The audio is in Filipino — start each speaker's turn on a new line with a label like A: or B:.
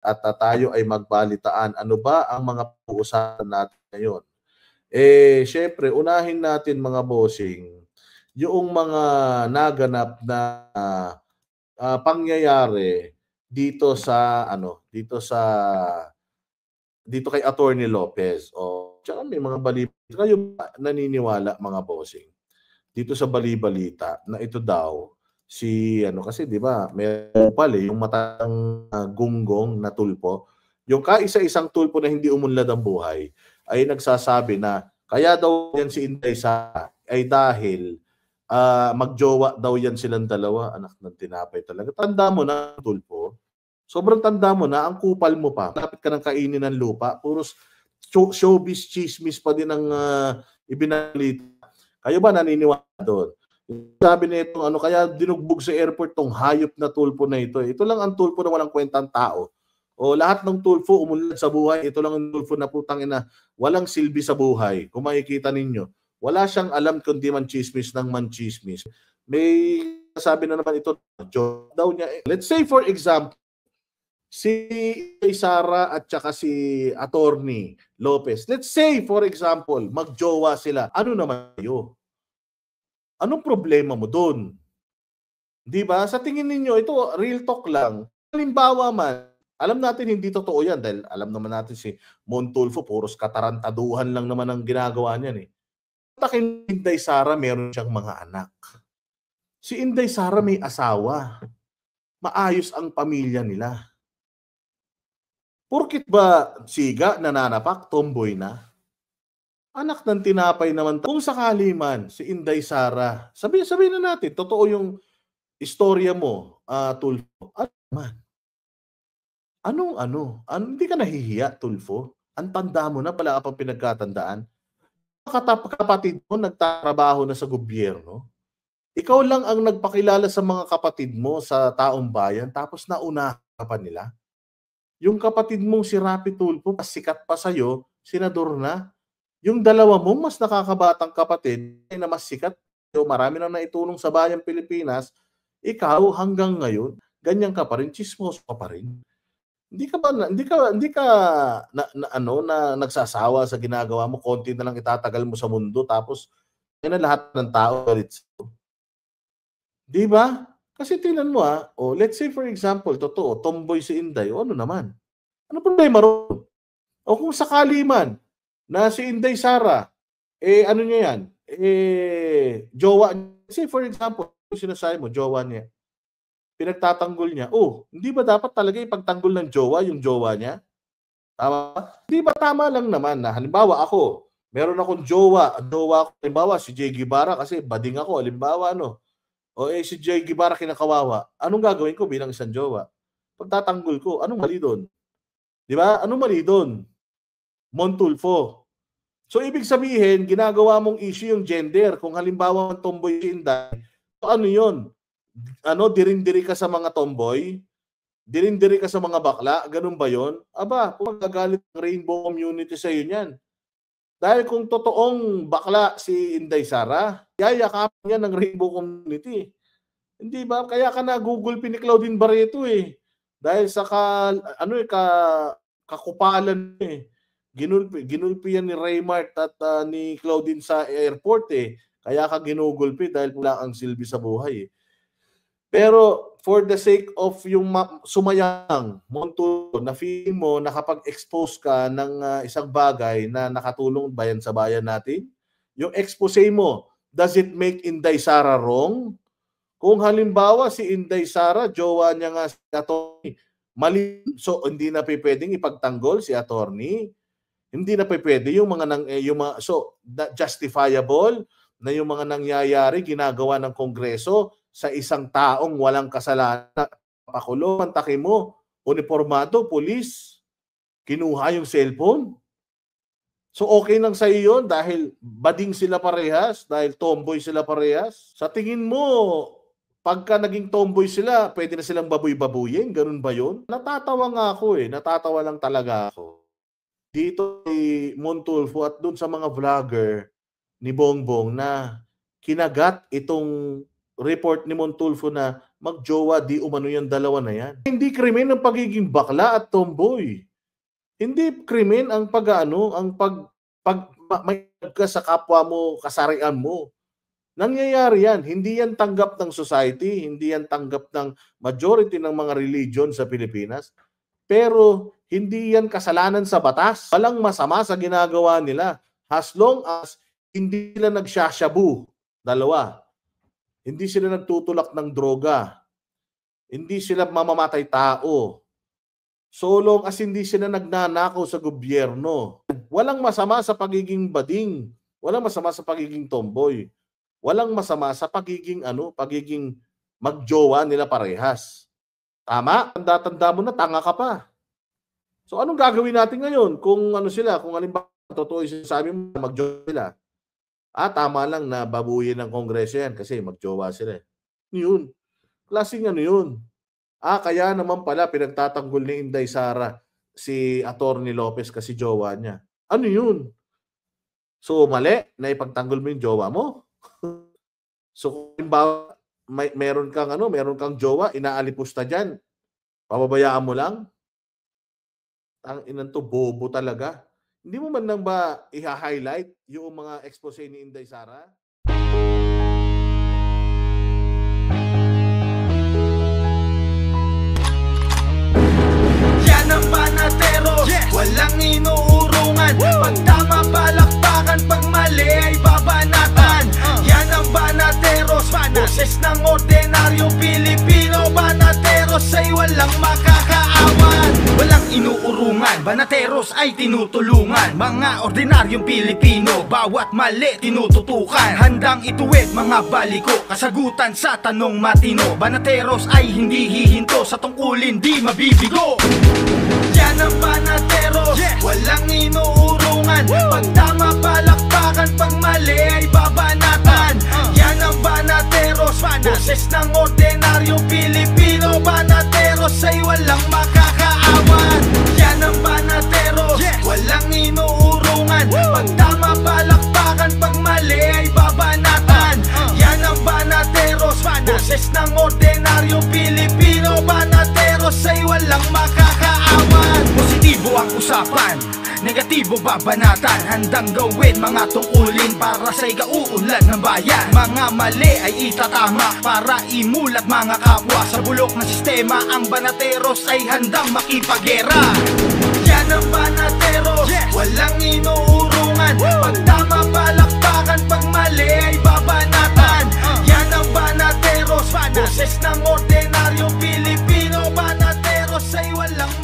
A: at tayo ay magbalitaan. Ano ba ang mga uusapan natin ngayon? Syempre, unahin natin mga bossing, yung mga naganap na pangyayari dito sa dito kay Attorney Lopez. Tsaka may mga balita. Kayo ba naniniwala mga bossing dito sa bali-balita na ito daw kasi 'di ba may kupal yung matang gunggong na tulpo. Yung kaisa-isang tulpo na hindi umunlad ang buhay ay nagsasabi na kaya daw yan si Inday Sara ay dahil magjowa daw yan silang dalawa. Anak ng tinapay talaga. Tanda mo na tulpo. Sobrang tanda mo na, ang kupal mo pa. Lapit ka ng kainin ng lupa. Puros showbiz chismis pa din ang ibinalita. Kayo ba naniniwala doon? Sabi nito, kaya dinugbog sa airport tong hayop na tulpo na ito. Ito lang ang tulpo na walang kwentang tao. O lahat ng tulpo umunlad sa buhay, ito lang ang tulpo na putang ina, walang silbi sa buhay. Kung makikita ninyo, wala siyang alam kundi man chismis ng man chismis. May sabi na naman ito, joke daw niya. Let's say for example, si Sara at saka si Attorney Lopez. Let's say, for example, magjowa sila. Ano naman kayo? Anong problema mo doon? Di ba? Sa tingin ninyo, ito real talk lang. Halimbawa man, alam natin hindi totoo yan dahil alam naman natin si Montulfo, puros katarantaduhan lang naman ang ginagawa niyan eh. Takin Inday Sara, meron siyang mga anak. Si Inday Sara may asawa. Maayos ang pamilya nila. Porkit ba siga, nananapak, tomboy na? Anak ng tinapay naman. Kung sakali man si Inday Sara, sabihin na natin, totoo yung istorya mo, Tulfo. Ano man? Hindi ka nahihiya, Tulfo? Ang tanda mo na, pala ka pang pinagkatandaan. Kapatid mo, nagtatrabaho na sa gobyerno. Ikaw lang ang nagpakilala sa mga kapatid mo sa taong bayan, tapos nauna ka pa nila. Yung kapatid mong si Rapi Tulfo, sikat pa sa'yo, senador na. Yung dalawa mo, mas nakakabatang kapatid, na mas sikat, marami na naitulong sa bayang Pilipinas, ikaw hanggang ngayon, ganyan ka pa rin, chismoso ka pa rin. Hindi ka nagsasawa sa ginagawa mo, konti na lang itatagal mo sa mundo, tapos yan na lahat ng tao. Di ba? Kasi tingnan mo let's say for example, totoo, tomboy si Inday, ano naman? Ano problema ron? O kung sakali man na si Inday Sara, ano niya yan? Jowa, say for example, sinasabi mo, jowa niya, pinagtatanggol niya, hindi ba dapat talaga ipagtanggol ng jowa yung jowa niya? Tama? Hindi ba tama lang naman na, halimbawa ako, meron akong jowa ko, halimbawa si Jay Guevara kasi bading ako, halimbawa si Jay Guevara kinakawawa, anong gagawin ko bilang isang jowa? Pagtatanggol ko, anong mali doon? Di ba? Anong mali doon? Montulfo. So, ibig sabihin, ginagawa mong issue yung gender. Kung halimbawa ang tomboy si Inday, ano yun? Dirindiri ka sa mga tomboy? Dirindiri ka sa mga bakla? Ganun ba yun? Aba, kung magagalit ng rainbow community sa iyo niyan. Dahil kung totoong bakla si Inday Sara, yayakapin yan ng rainbow community. Hindi ba? Kaya ka na Google ni Claudine Barreto eh. Dahil sa kakupalan eh. Ginulpi yan ni Raymart at ni Claudine sa airport eh. Kaya ka ginugulpi dahil wala ang silbi sa buhay eh. Pero for the sake of yung sumayang Montulfo, na feeling mo nakapag-expose ka ng isang bagay na nakatulong bayan sa bayan natin, yung expose mo, does it make Inday Sara wrong? Kung halimbawa si Inday Sara, jowa niya nga si Attorney, mali, so hindi na pwedeng ipagtanggol si Attorney. Hindi na pwede yung mga justifiable na yung mga nangyayari ginagawa ng Kongreso sa isang taong walang kasalanan. Pakulo, pantaki mo, uniformado, pulis, kinuha yung cellphone. So okay lang sa iyo yun dahil bading sila parehas, dahil tomboy sila parehas. Sa tingin mo, pagka naging tomboy sila, pwede na silang baboy-babuyin? Ganun ba yun? Natatawa nga ako eh. Natatawa lang talaga ako. Dito si Montulfo at dun sa mga vlogger ni Bongbong na kinagat itong report ni Montulfo na magjowa di umano yung dalawa na yan. Hindi krimen ang pagiging bakla at tomboy. Hindi krimen ang may ka sa kapwa mo, kasarian mo. Nangyayari yan. Hindi yan tanggap ng society, hindi yan tanggap ng majority ng mga religion sa Pilipinas. Pero hindi yan kasalanan sa batas. Walang masama sa ginagawa nila. As long as hindi sila nagsashabu, dalawa. Hindi sila nagtutulak ng droga. Hindi sila mamamatay tao. So long as hindi sila nagnanakaw sa gobyerno. Walang masama sa pagiging bading. Walang masama sa pagiging tomboy. Walang masama sa pagiging magjowa nila parehas. Tama? Tanda-tanda mo na, tanga ka pa. So anong gagawin natin ngayon kung kung halimbawa totoo yung sabi mo, magjowa sila. Tama lang na babuyin ng Kongreso yan kasi magjowa sila. Yun. Klaseng yun. Kaya naman pala pinagtatanggol ni Inday Sara si Atty. Lopez kasi jowa niya. Ano yun? So mali na ipagtanggol mo yung jowa mo? So kung meron kang jowa, inaalipusta diyan. Pababayaan mo lang? Ang inan to, bobo talaga. Hindi mo man lang ba i-highlight yung mga expose ni Inday Sara?
B: Yan ang banatero, walang inuurungan. Pag tama palakpakan, pag mali ay babanatan. Yan ang banateros, boses ng ordinaryong Pilipino. Banateros ay walang makakaawan. Walang inuurungan, banateros ay tinutulungan. Mga ordinaryong Pilipino, bawat mali tinututukan. Handang ituwid mga baliko, kasagutan sa tanong matino. Banateros ay hindi hihinto, sa tungkulin di mabibigo. Yan ang banateros, walang inuurungan. Pag tama palakpakan, pag mali ay babanatan. Yan ang banateros, boses ng ordinaryong Pilipino. Banateros ay walang makakaawan. Yan ang banateros, walang inuurungan. Pag tama palakpakan, pag mali ay babanatan. Yan ang banateros, boses ng ordinaryong Pilipino. Banateros ay walang makakaawan. Positibo ang usapan, negatibo babanatan. Handang gawin mga tungkulin para sa ikauunlad ng bayan. Mga mali ay itatama para imulat mga kapwa. Sa bulok ng sistema, ang banateros ay handang makipagera. Yan ang banateros, walang inuurungan. Pag tama palakpakan, pag mali ay babanatan. Yan ang banateros, boses ng ordinaryong Pilipino. Banateros ay walang